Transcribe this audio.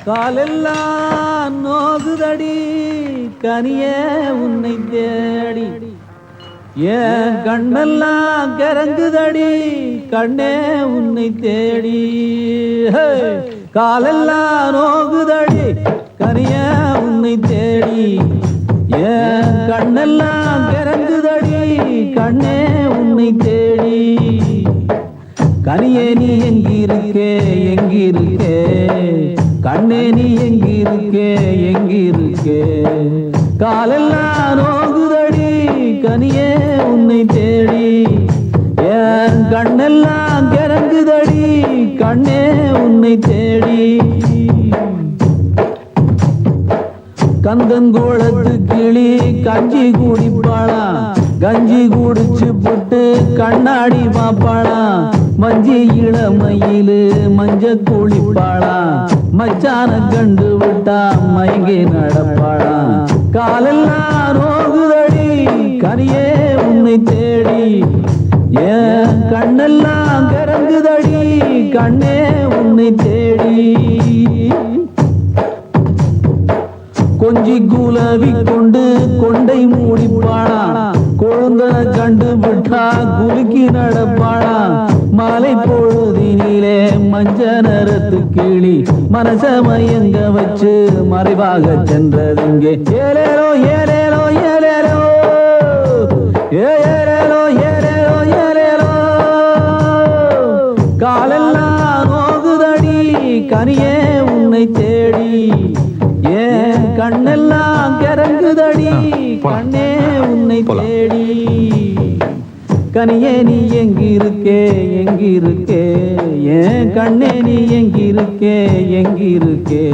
காலெல்லாம் நோகுதடி கனியே உன்னை தேடி ஏன் கண்ணெல்லாம் கிறங்குதடி கண்ணே உன்னை தேடி காலெல்லாம் நோகுதடி கனியே உன்னை தேடி ஏன் கண்ணெல்லாம் கிறங்குதடி கண்ணே உன்னை தேடி கனியே நீ எங்கிருக்கே எங்கிருக்கே கண்ணே நீ எங்கிருக்கே எங்கிருக்கே காலெல்லாம் நோகுதடி கனியே உன்னை தேடி ஏன் கண்ணெல்லாம் கிறங்குதடி கண்ணே உன்னை தேடி கந்தங்கோளத்து கிளி கஞ்சி குடிப்பாளா கஞ்சி குடிச்சு புட்டு கண்ணாடி பாப்பாளா மஞ்சி இளமயிலு மஞ்ச குளிப்பாளா மச்சான கண்டு விட்டா மயங்கி நடப்பாளா காலெல்லாம் நோகுதடி கனியே உன்னை தேடி ஏன் கண்ணெல்லாம் கிறங்குதடி கண்ணே உன்னை தேடி கொஞ்சி குலவி கொண்டு கொண்டை மூடிப்பாளா கொழுந்தன கண்டு விட்டா குலுக்கி நடப்பாளா மாலை பொழுதினிலே மஞ்ச நிறத்து கிளி மனச மயங்க வச்சு மறைவாக சென்றதுங்கே ஏலேலோ ஏலேலோ ஏலேலோ ஏலேலோ ஏலேலோ ஏலேலோ காலெல்லாம் நோகுதடி கனியே உன்னை தேடி ஏன் கண்ணெல்லாம் கிறங்குதடி கண்ணே உன்னை தேடி கனியே நீ எங்கிருக்கே எங்கிருக்கே ஏன் கண்ணே நீ எங்கிருக்கே எங்கிருக்கே